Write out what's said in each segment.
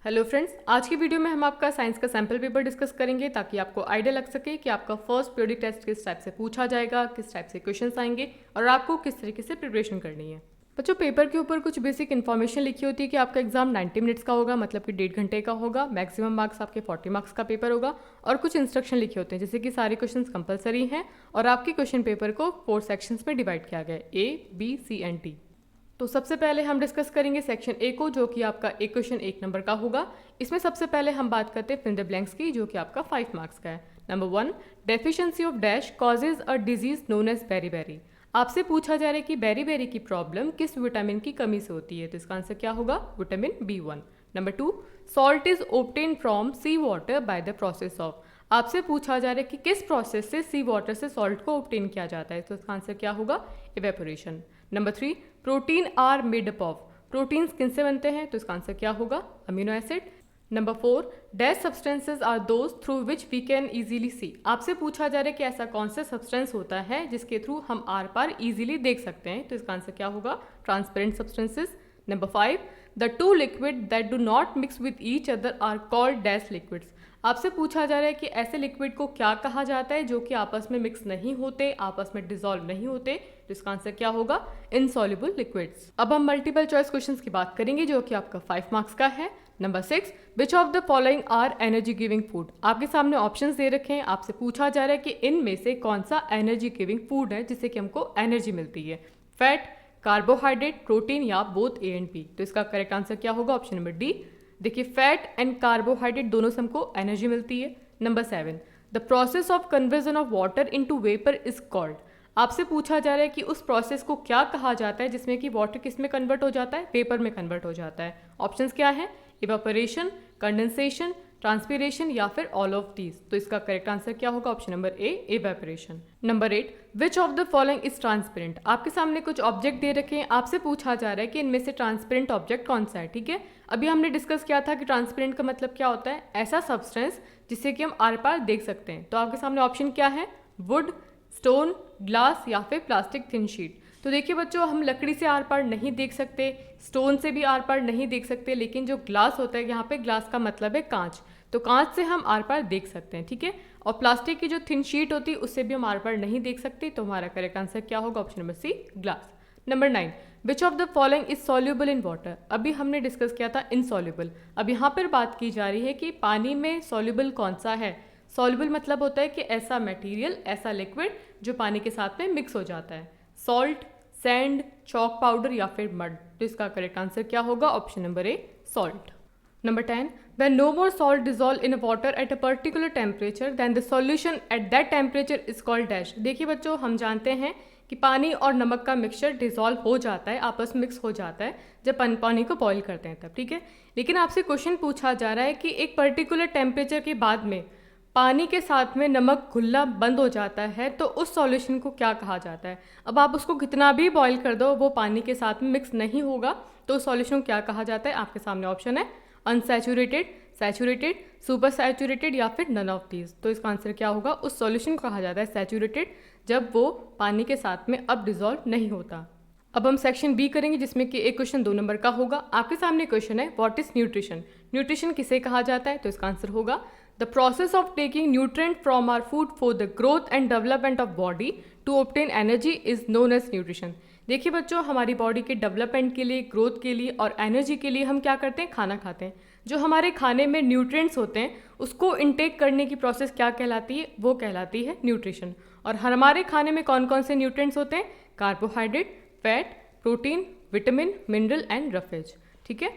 Hello friends, आज की video में हम आपका साइंस का सैम्पल पेपर डिस्कस करेंगे ताकि आपको आइडिया लग सके कि आपका फर्स्ट पीरियडिक टेस्ट किस टाइप से पूछा जाएगा, किस टाइप से क्वेश्चंस आएंगे और आपको किस तरीके से प्रिपरेशन करनी है। बच्चों, पेपर के ऊपर कुछ बेसिक इन्फॉर्मेशन लिखी होती है कि आपका एग्जाम 90 मिनट्स का होगा, मतलब कि 1.5 घंटे का होगा। मैक्सिमम मार्क्स आपके 40 मार्क्स का पेपर होगा और कुछ इंस्ट्रक्शन लिखे होते हैं जैसे कि सारे क्वेश्चंस कंपलसरी हैं और आपके क्वेश्चन पेपर को 4 सेक्शंस में डिवाइड किया गया है, ए, बी, सी एंड डी। तो सबसे पहले हम डिस्कस करेंगे सेक्शन ए को, जो कि आपका एक क्वेश्चन 1 नंबर का होगा। इसमें सबसे पहले हम बात करते हैं फिल द ब्लैंक्स की, जो कि आपका 5 मार्क्स का है। Number 1, deficiency of dash causes a disease known as beriberi. आपसे पूछा जा रहा है कि बेरीबेरी की प्रॉब्लम किस विटामिन की कमी से होती है, तो इसका आंसर क्या होगा? Vitamin B1। Number 2, salt is obtain from sea water by the process of. आपसे पूछा जा रहा है कि किस प्रोसेस से सी वाटर से सॉल्ट को ऑब्टेन किया जाता है, तो इसका आंसर क्या होगा? Evaporation. Number 3, protein are made up of. Proteins किन से बनते हैं, तो इसका आंसर क्या होगा? Amino acid. Number 4, dash substances are those through which we can easily सी। आपसे पूछा जा रहा है कि ऐसा कौन सा सब्सटेंस होता है जिसके थ्रू हम आर पार इजीली देख सकते हैं, तो इसका आंसर क्या होगा? Transparent substances. Number 5, the two liquid that do not mix with each other are called dash liquids. आपसे पूछा जा रहा है कि ऐसे लिक्विड को क्या कहा जाता है जो कि आपस में मिक्स नहीं होते, आपस में डिसॉल्व नहीं होते, तो इसका आंसर क्या होगा? Insoluble liquids. अब हम मल्टीपल चॉइस क्वेश्चंस की बात करेंगे, जो कि आपका 5 मार्क्स का है। Number 6, which of the following are energy giving food. आपके सामने ऑप्शंस दे रखे हैं, आपसे पूछा जा रहा है कि इनमें से कौन सा एनर्जी गिविंग फूड है जिससे कि हमको एनर्जी मिलती है। फैट, कार्बोहाइड्रेट, प्रोटीन या बोथ ए एंड बी। तो इसका करेक्ट आंसर क्या होगा? Option number D. देखिए, फैट एंड कार्बोहाइड्रेट दोनों से हमको एनर्जी मिलती है। Number 7, the process of conversion of water into vapour is called. आपसे पूछा जा रहा है कि उस प्रोसेस को क्या कहा जाता है जिसमें कि वाटर किस में कन्वर्ट हो जाता है? पेपर में कन्वर्ट हो जाता है। ऑप्शंस क्या है? इवापोरेशन, कंडेंसेशन, ट्रांसपीरेशन या फिर ऑल ऑफ दीज। तो इसका करेक्ट आंसर क्या होगा? Option number A, evaporation. Number 8, which of the following is transparent. आपके सामने कुछ ऑब्जेक्ट दे रखे हैं, आपसे पूछा जा रहा है कि इनमें से ट्रांसपेरेंट ऑब्जेक्ट कौन सा है। ठीक है, अभी हमने डिस्कस किया था कि ट्रांसपेरेंट का मतलब क्या होता है? ऐसा सब्सटेंस जिससे कि हम आर पार देख सकते हैं। तो आपके सामने ऑप्शन क्या है? वुड, स्टोन, ग्लास या फिर प्लास्टिक थिन शीट। तो देखिए बच्चों, हम लकड़ी से आर पार नहीं देख सकते, स्टोन से भी आर पार नहीं देख सकते, लेकिन जो ग्लास होता है, यहाँ पे ग्लास का मतलब है कांच, तो कांच से हम आर पार देख सकते हैं। ठीक है, और प्लास्टिक की जो थिन शीट होती है उससे भी हम आर पार नहीं देख सकते, तो हमारा करेक्ट आंसर क्या होगा? Option number C, glass. Number 9, which of the following is soluble in water. अभी हमने डिस्कस किया था इनसॉल्युबल, अब यहाँ पर बात की जा रही है कि पानी में सॉल्युबल कौन सा है। सॉल्युबल मतलब होता है कि ऐसा मटेरियल, ऐसा लिक्विड जो पानी के साथ में मिक्स हो जाता है। सॉल्ट, सैंड, चॉक पाउडर या फिर मड। तो इसका करेक्ट आंसर क्या होगा? Option number A, salt. Number 10, when no more salt dissolve in water at a particular temperature then the solution at that temperature is called dash। देखिए बच्चों, हम जानते हैं कि पानी और नमक का मिक्सचर डिसॉल्व हो जाता है, आपस में मिक्स हो जाता है जब पानी को बॉईल करते हैं तब। ठीक है, लेकिन आपसे क्वेश्चन पूछा जा रहा है कि एक पर्टिकुलर टेम्परेचर के बाद में पानी के साथ में नमक घुलना बंद हो जाता है, तो उस सॉल्यूशन को क्या कहा जाता है? अब आप उसको कितना भी बॉईल कर दो, वो पानी के साथ में मिक्स नहीं होगा, तो उस सॉल्यूशन को क्या कहा जाता है? आपके सामने ऑप्शन है अनसैचुरेटेड, सैचुरेटेड, सुपर सैचुरेटेड या फिर नन ऑफ दीज। तो इसका आंसर क्या होगा? उस सॉल्यूशन को कहा जाता है सैचुरेटेड जब वो पानी के साथ में अब डिसॉल्व नहीं होता। अब हम सेक्शन बी करेंगे, जिसमें कि एक क्वेश्चन 2 नंबर का होगा। आपके सामने क्वेश्चन है, व्हाट इज न्यूट्रिशन। न्यूट्रिशन किसे कहा जाता है? तो इसका आंसर होगा the process of taking nutrient from our food for the growth and development of body to obtain energy is known as nutrition. देखिए बच्चों, हमारी बॉडी के डेवलपमेंट के लिए, ग्रोथ के लिए और एनर्जी के लिए हम क्या करते हैं? खाना खाते हैं। जो हमारे खाने में न्यूट्रिएंट्स होते हैं उसको इनटेक करने की प्रोसेस क्या कहलाती है? वो कहलाती है न्यूट्रिशन। और हमारे खाने में कौन कौन से न्यूट्रिएंट्स होते हैं? Carbohydrate, fat, protein, vitamin, mineral and roughage. ठीक है।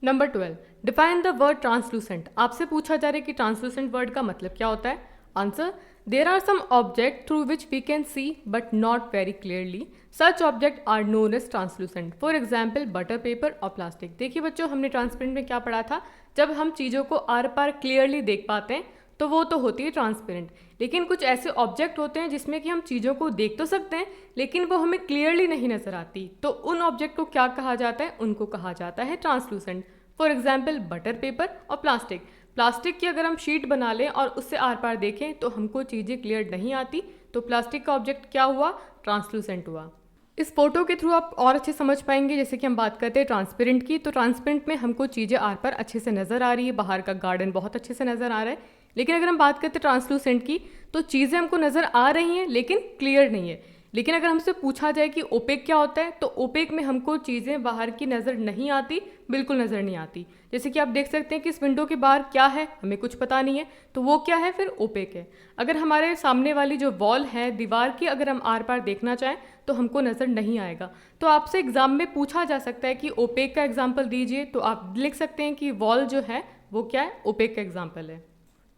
Number 12, define the word translucent. आपसे पूछा जा रहा है कि ट्रांसलूसेंट वर्ड का मतलब क्या होता है? Answer, there are some object through which we can see but not very clearly, such object are known as translucent. For example butter paper और प्लास्टिक। देखिए बच्चों, हमने ट्रांसपेरेंट में क्या पढ़ा था? जब हम चीज़ों को आर पार क्लियरली देख पाते हैं तो वो तो होती है ट्रांसपेरेंट, लेकिन कुछ ऐसे ऑब्जेक्ट होते हैं जिसमें कि हम चीज़ों को देख तो सकते हैं लेकिन वो हमें क्लियरली नहीं नजर आती, तो उन ऑब्जेक्ट को क्या कहा जाता है? उनको कहा जाता है translucent. For example butter paper और प्लास्टिक। प्लास्टिक की अगर हम शीट बना लें और उससे आर पार देखें तो हमको चीज़ें क्लियर नहीं आती, तो प्लास्टिक का ऑब्जेक्ट क्या हुआ? ट्रांसलूसेंट हुआ। इस फोटो के थ्रू आप और अच्छे समझ पाएंगे। जैसे कि हम बात करते हैं ट्रांसपेरेंट की, तो ट्रांसपेरेंट में हमको चीज़ें आर पार अच्छे से नज़र आ रही है, बाहर का गार्डन बहुत अच्छे से नज़र आ रहा है। लेकिन अगर हम बात करते हैं ट्रांसलूसेंट की, तो चीज़ें हमको नज़र आ रही हैं लेकिन क्लियर नहीं है। लेकिन अगर हमसे पूछा जाए कि ओपेक क्या होता है, तो ओपेक में हमको चीज़ें बाहर की नज़र नहीं आती, बिल्कुल नज़र नहीं आती। जैसे कि आप देख सकते हैं कि इस विंडो के बाहर क्या है हमें कुछ पता नहीं है, तो वो क्या है, फिर ओपेक है। अगर हमारे सामने वाली जो वॉल है, दीवार की, अगर हम आर पार देखना चाहें तो हमको नज़र नहीं आएगा। तो आपसे एग्जाम में पूछा जा सकता है कि ओपेक का एग्जाम्पल दीजिए, तो आप लिख सकते हैं कि वॉल जो है वो क्या है, ओपेक का एग्जाम्पल है।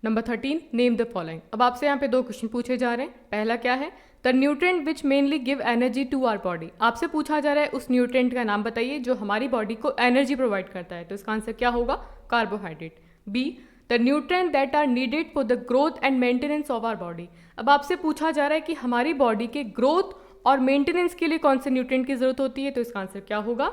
Number 13, name the following. अब आपसे यहाँ पे 2 क्वेश्चन पूछे जा रहे हैं। पहला क्या है, the nutrient which mainly give energy to our body. आपसे पूछा जा रहा है उस न्यूट्रेंट का नाम बताइए जो हमारी बॉडी को एनर्जी प्रोवाइड करता है, तो इसका आंसर क्या होगा, carbohydrate. B, the nutrient that are needed for the growth and maintenance of our body. अब आपसे पूछा जा रहा है कि हमारी बॉडी के ग्रोथ और मेंटेनेंस के लिए कौन से न्यूट्रिएंट की जरूरत होती है, तो इसका आंसर क्या होगा,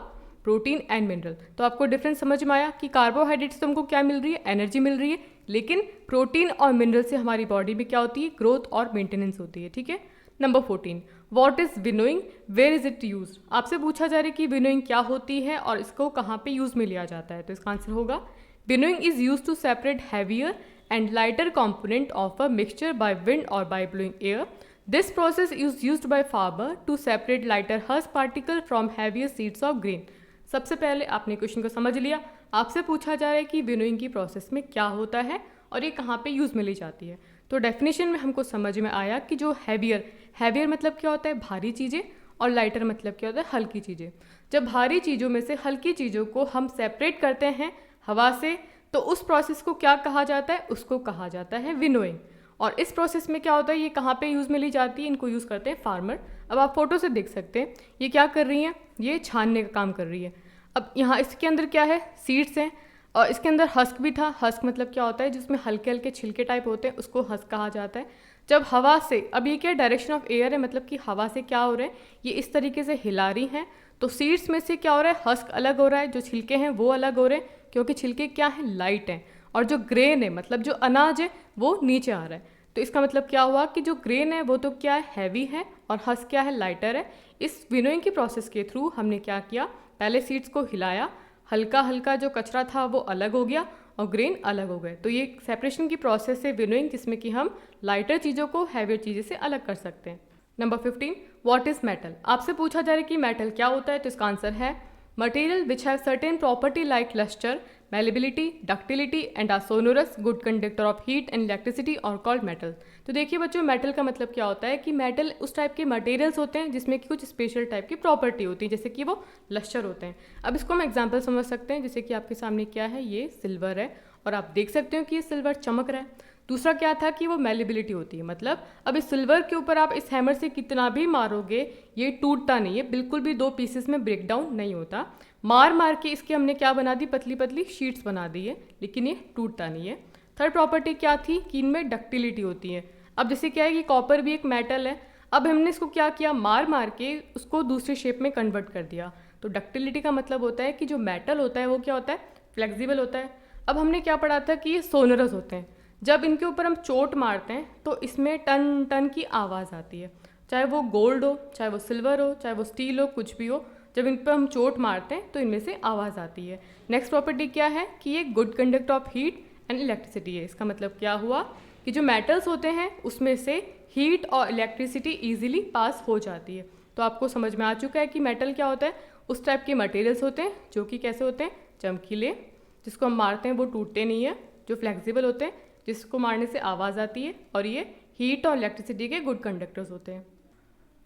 प्रोटीन एंड मिनरल। तो आपको डिफरेंस समझ में आया कि कार्बोहाइड्रेट से हमको क्या मिल रही है, एनर्जी मिल रही है, लेकिन प्रोटीन और मिनरल से हमारी बॉडी में क्या होती है, ग्रोथ और मेंटेनेंस होती है। ठीक है। Number 14, what is winnowing, where is it use. आपसे पूछा जा रहा है कि विनोइंग क्या होती है और इसको कहाँ पे यूज में लिया जाता है, तो इसका आंसर होगा, winnowing is use to separate heavier and lighter component of a mixture by wind और by blowing air. This process is used by farmer to separate lighter husk particle from heavier seeds of grain। सबसे पहले आपने question को समझ लिया। आपसे पूछा जा रहा है कि विनोइंग की प्रोसेस में क्या होता है और ये कहाँ पे यूज़ में ली जाती है। तो डेफिनेशन में हमको समझ में आया कि जो हैवियर मतलब क्या होता है, भारी चीज़ें, और लाइटर मतलब क्या होता है, हल्की चीज़ें। जब भारी चीज़ों में से हल्की चीज़ों को हम सेपरेट करते हैं हवा से, तो उस प्रोसेस को क्या कहा जाता है, उसको कहा जाता है विनोइंग। और इस प्रोसेस में क्या होता है, ये कहाँ पे यूज़ में ली जाती है, इनको यूज़ करते हैं फार्मर। अब आप फोटो से देख सकते हैं ये क्या कर रही हैं, ये छानने का काम कर रही है। अब यहाँ इसके अंदर क्या है, सीड्स हैं, और इसके अंदर हस्क भी था। हस्क मतलब क्या होता है, जिसमें हल्के हल्के छिलके टाइप होते हैं, उसको हस्क कहा जाता है। जब हवा से, अब ये क्या डायरेक्शन ऑफ एयर है, मतलब कि हवा से क्या हो रहा है, ये इस तरीके से हिला रही हैं, तो सीड्स में से क्या हो रहा है, हस्क अलग हो रहा है, जो छिलके हैं वो अलग हो रहे हैं, क्योंकि छिलके क्या है, लाइट हैं, और जो ग्रेन है मतलब जो अनाज है वो नीचे आ रहा है। तो इसका मतलब क्या हुआ कि जो ग्रेन है वो तो क्या है, हैवी है, और हस्क क्या है, लाइटर है। इस विनोइंग की प्रोसेस के थ्रू हमने क्या किया, पहले सीड्स को हिलाया, हल्का हल्का जो कचरा था वो अलग हो गया और ग्रेन अलग हो गए। तो ये सेपरेशन की प्रोसेस है विनोइंग, जिसमें कि हम लाइटर चीज़ों को हैवियर चीज़ों से अलग कर सकते हैं। Number 15, what is metal. आपसे पूछा जा रहा है कि मेटल क्या होता है, तो इसका आंसर है material which have certain property like lustre, malleability, ductility and are sonorous, good conductor of heat and electricity और called metal। तो देखिए बच्चों, मेटल का मतलब क्या होता है कि मेटल उस टाइप के मटेरियल्स होते हैं जिसमें कि कुछ स्पेशल टाइप की प्रॉपर्टी होती है, जैसे कि वो लश्चर होते हैं। अब इसको हम एग्जांपल समझ सकते हैं, जैसे कि आपके सामने क्या है, ये सिल्वर है और आप देख सकते हो कि ये सिल्वर चमक रहा है। दूसरा क्या था कि वो मेलेबिलिटी होती है, मतलब अब इस सिल्वर के ऊपर आप इस हैमर से कितना भी मारोगे ये टूटता नहीं है, बिल्कुल भी 2 पीसेस में ब्रेक डाउन नहीं होता। मार मार के इसके हमने क्या बना दी, पतली पतली शीट्स बना दी है, लेकिन ये टूटता नहीं है। थर्ड प्रॉपर्टी क्या थी कि इनमें डक्टिलिटी होती है। अब जैसे क्या है कि कॉपर भी एक मेटल है, अब हमने इसको क्या किया, मार मार के उसको दूसरे शेप में कन्वर्ट कर दिया। तो डक्टिलिटी का मतलब होता है कि जो मेटल होता है वो क्या होता है, फ्लेक्सिबल होता है। अब हमने क्या पढ़ा था कि ये सोनरस होते हैं, जब इनके ऊपर हम चोट मारते हैं तो इसमें टन टन की आवाज़ आती है, चाहे वो गोल्ड हो, चाहे वो सिल्वर हो, चाहे वो स्टील हो, कुछ भी हो, जब इन पर हम चोट मारते हैं तो इनमें से आवाज़ आती है। नेक्स्ट प्रॉपर्टी क्या है कि ये good conductor of heat and electricity है। इसका मतलब क्या हुआ कि जो मेटल्स होते हैं उसमें से हीट और इलेक्ट्रिसिटी ईजिली पास हो जाती है। तो आपको समझ में आ चुका है कि मेटल क्या होता है, उस टाइप के मटेरियल्स होते हैं जो कि कैसे होते हैं, चमकीले, जिसको हम मारते हैं वो टूटते नहीं है, जो फ्लेक्सिबल होते हैं, जिसको मारने से आवाज़ आती है, और ये हीट और इलेक्ट्रिसिटी के गुड कंडक्टर्स होते हैं।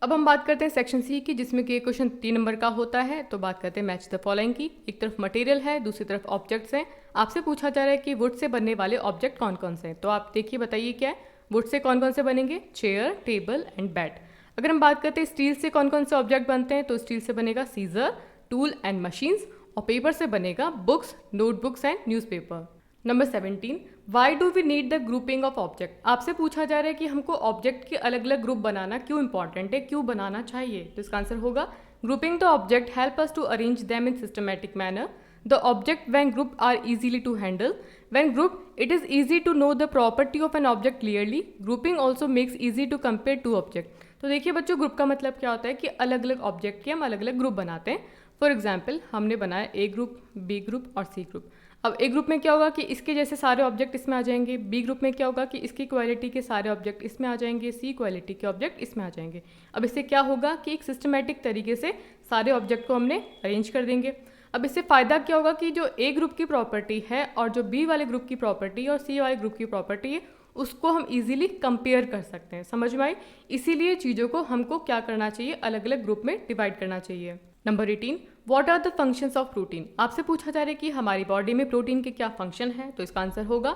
अब हम बात करते हैं सेक्शन सी की, जिसमें कि क्वेश्चन 3 नंबर का होता है। तो बात करते हैं मैच द फॉलोइंग की। एक तरफ मटेरियल है, दूसरी तरफ ऑब्जेक्ट्स हैं। आपसे पूछा जा रहा है कि वुड से बनने वाले ऑब्जेक्ट कौन कौन से हैं। तो आप देखिए, बताइए क्या है, वुड से कौन कौन से बनेंगे, चेयर, टेबल एंड बेड। अगर हम बात करते हैं स्टील से कौन कौन से ऑब्जेक्ट बनते हैं, तो स्टील से बनेगा सीजर, टूल एंड मशीन्स, और पेपर से बनेगा books, notebooks and newspaper. Number 17, why do we need the grouping of object. आपसे पूछा जा रहा है कि हमको ऑब्जेक्ट के अलग अलग ग्रुप बनाना क्यों इंपॉर्टेंट है, क्यों बनाना चाहिए। तो इसका आंसर होगा, grouping the object help us to arrange them in systematic manner. The object when group are easily to handle. When group it is easy to know the property of an object clearly. Grouping also makes easy to compare two object. तो देखिए बच्चों, group का मतलब क्या होता है कि अलग अलग ऑब्जेक्ट के हम अलग अलग ग्रुप बनाते हैं। फॉर एग्जाम्पल हमने बनाया ए ग्रुप, बी ग्रुप और सी ग्रुप। अब ए ग्रुप में क्या होगा कि इसके जैसे सारे ऑब्जेक्ट इसमें आ जाएंगे, बी ग्रुप में क्या होगा कि इसकी क्वालिटी के सारे ऑब्जेक्ट इसमें आ जाएंगे, सी क्वालिटी के ऑब्जेक्ट इसमें आ जाएंगे। अब इससे क्या होगा कि एक सिस्टमेटिक तरीके से सारे ऑब्जेक्ट को हमने अरेंज कर देंगे। अब इससे फ़ायदा क्या होगा कि जो ए ग्रुप की प्रॉपर्टी है और जो बी वाले ग्रुप की प्रॉपर्टी और सी वाले ग्रुप की प्रॉपर्टी है उसको हम इजीली कंपेयर कर सकते हैं। समझ में आई? इसीलिए चीज़ों को हमको क्या करना चाहिए, अलग अलग ग्रुप में डिवाइड करना चाहिए। Number 18, what are the functions of protein. आपसे पूछा जा रहा है कि हमारी बॉडी में प्रोटीन के क्या फंक्शन है, तो इसका आंसर होगा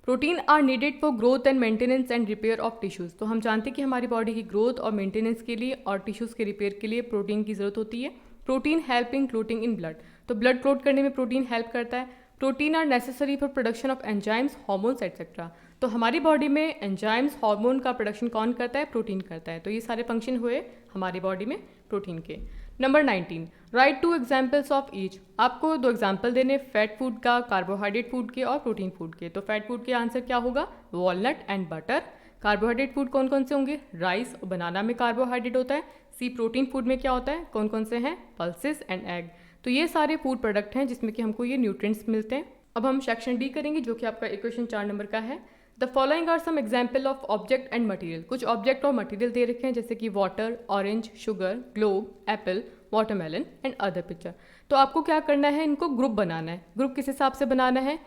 protein are needed for growth and maintenance and repair of tissues. तो हम जानते हैं कि हमारी बॉडी की ग्रोथ और मेंटेनेंस के लिए और टिश्यूज़ के रिपेयर के लिए प्रोटीन की ज़रूरत होती है। Protein help in clotting in blood, तो ब्लड क्लोट करने में प्रोटीन हेल्प करता है। Protein are necessary for production of enzymes, hormones etcetera. तो हमारी बॉडी में एंजाइम्स, हार्मोन का प्रोडक्शन कौन करता है? प्रोटीन करता है। तो ये सारे फंक्शन हुए हमारी बॉडी में प्रोटीन के। Number 19, right 2 examples of each. आपको 2 एग्जाम्पल देने, फैट फूड का, कार्बोहाइड्रेट फूड के और प्रोटीन फूड के। तो फैट फूड के आंसर क्या होगा? Walnut and butter. Carbohydrate food कौन कौन से होंगे? राइस और बनाना में कार्बोहाइड्रेट होता है। सी प्रोटीन फूड में क्या होता है, कौन कौन से हैं? Pulses and egg. तो ये सारे फूड प्रोडक्ट हैं जिसमें कि हमको ये न्यूट्रिएंट्स मिलते हैं। अब हम सेक्शन डी करेंगे जो कि आपका इक्वेशन 4 नंबर का है। The following are some example of object and material. कुछ ऑब्जेक्ट और मटेरियल दे रखे हैं जैसे कि water, orange, sugar, globe, apple, watermelon and other picture. तो आपको क्या करना है, इनको ग्रुप बनाना है। ग्रुप किस हिसाब से बनाना है?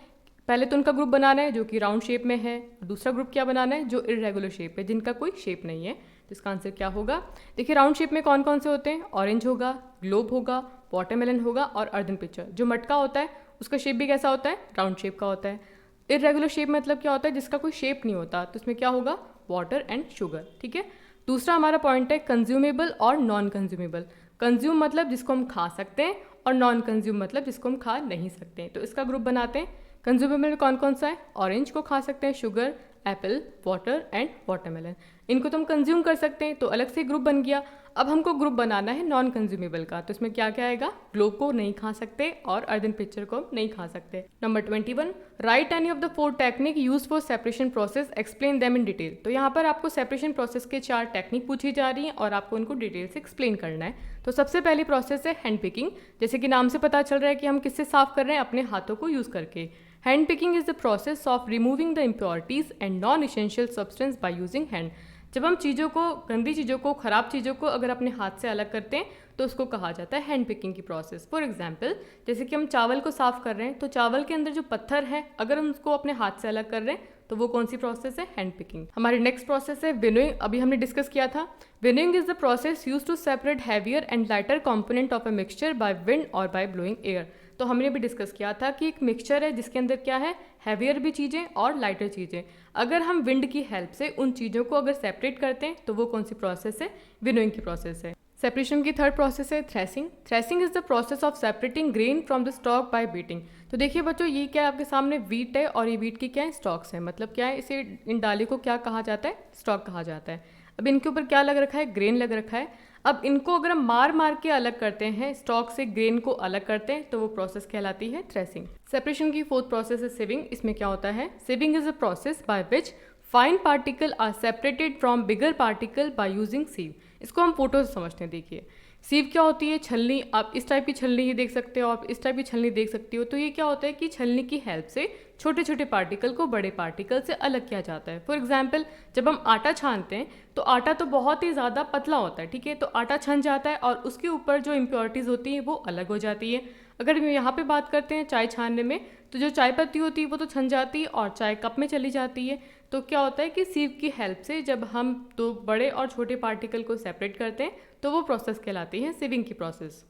पहले तो उनका ग्रुप बनाना है जो कि राउंड शेप में है। दूसरा ग्रुप क्या बनाना है? जो इरेगुलर शेप है, जिनका कोई शेप नहीं है। तो इसका आंसर क्या होगा? देखिए राउंड शेप में कौन कौन से होते हैं? ऑरेंज होगा, ग्लोब होगा, वाटरमेलन होगा और अर्दन पिक्चर। जो मटका होता है उसका शेप भी कैसा होता है? राउंड शेप का होता है। इरेगुलर शेप मतलब क्या होता है? जिसका कोई शेप नहीं होता। तो इसमें क्या होगा? Water and sugar. ठीक है। दूसरा हमारा पॉइंट है कंज्यूमेबल और नॉन कंज्यूमेबल। कंज्यूम मतलब जिसको हम खा सकते हैं और नॉन कंज्यूम मतलब जिसको हम खा नहीं सकते हैं। तो इसका ग्रुप बनाते हैं। कंज्यूमेबल में कौन कौन सा है? ऑरेंज को खा सकते हैं, sugar, Apple, water and watermelon. इनको तो हम कंज्यूम कर सकते हैं, तो अलग से ग्रुप बन गया। अब हमको ग्रुप बनाना है नॉन कंज्यूमेबल का। तो इसमें क्या क्या आएगा? ग्लोब को नहीं खा सकते और अर्दन पिक्चर को नहीं खा सकते। Number 21, right any of the 4 technique use for separation process, explain them in detail. तो यहाँ पर आपको सेपरेशन प्रोसेस के 4 टेक्निक पूछी जा रही हैं और आपको उनको डिटेल से एक्सप्लेन करना है। तो सबसे पहली प्रोसेस है हैंड पिकिंग। जैसे कि नाम से पता चल रहा है कि हम किससे साफ कर रहे हैं? अपने हाथों को यूज करके। Hand picking is the process of removing the impurities and non essential substance by using hand. जब हम चीज़ों को, गंदी चीज़ों को, ख़राब चीज़ों को अगर अपने हाथ से अलग करते हैं तो उसको कहा जाता है हैंड पिकिंग की प्रोसेस। फॉर एग्जांपल, जैसे कि हम चावल को साफ़ कर रहे हैं तो चावल के अंदर जो पत्थर है अगर हम उसको अपने हाथ से अलग कर रहे हैं तो वो कौन सी प्रोसेस है? Hand picking. हमारी नेक्स्ट प्रोसेस है विनोइंग। अभी हमने डिस्कस किया था। Winnowing is the process use to separate heavier and lighter component of a mixture by wind और बाय ब्लोइंग एयर। तो हमने भी डिस्कस किया था कि एक मिक्सचर है जिसके अंदर क्या है? हैवियर भी चीज़ें और लाइटर चीज़ें। अगर हम विंड की हेल्प से उन चीज़ों को अगर सेपरेट करते हैं तो वो कौन सी प्रोसेस है? विनोइंग की प्रोसेस है। सेपरेशन की थर्ड प्रोसेस है threshing. Threshing is the process of separating grain from the stock bye beating. तो देखिए बच्चों, ये क्या है आपके सामने? वीट है और ये वीट की क्या है? स्टॉक्स है। मतलब क्या है? इसे, इन डाली को क्या कहा जाता है? स्टॉक कहा जाता है। अब इनके ऊपर क्या लग रखा है? ग्रेन लग रखा है। अब इनको अगर हम मार मार के अलग करते हैं, स्टॉक से ग्रेन को अलग करते हैं, तो वो प्रोसेस कहलाती है थ्रेसिंग। सेपरेशन की फोर्थ प्रोसेस है सिविंग। इसमें क्या होता है? Sieving is a process by which fine particle are separated from bigger particle by using sieve. इसको हम फोटो से समझते हैं। देखिए सीव क्या होती है? छलनी। आप इस टाइप की छलनी ही देख सकते हो, आप इस टाइप की छलनी देख सकती हो। तो ये क्या होता है कि छलनी की हेल्प से छोटे छोटे पार्टिकल को बड़े पार्टिकल से अलग किया जाता है। फॉर एग्जाम्पल, जब हम आटा छानते हैं तो आटा तो बहुत ही ज़्यादा पतला होता है, ठीक है। तो आटा छन जाता है और उसके ऊपर जो इम्प्योरिटीज़ होती हैं वो अलग हो जाती है। अगर हम यहाँ पे बात करते हैं चाय छानने में, तो जो चाय पत्ती होती है वो तो छन जाती है और चाय कप में चली जाती है। तो क्या होता है कि सीव की हेल्प से जब हम तो बड़े और छोटे पार्टिकल को सेपरेट करते हैं तो वो प्रोसेस कहलाती है सिविंग की प्रोसेस।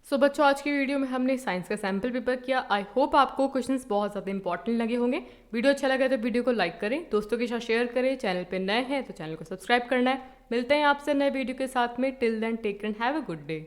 सो बच्चों, आज की वीडियो में हमने साइंस का सैम्पल पेपर किया। आई होप आपको क्वेश्चंस बहुत ज़्यादा इंपॉर्टेंट लगे होंगे। वीडियो अच्छा लगा तो वीडियो को लाइक करें, दोस्तों के साथ शेयर करें। चैनल पे नए हैं तो चैनल को सब्सक्राइब करना है। मिलते हैं आपसे नए वीडियो के साथ में। Till then take care and have a good day.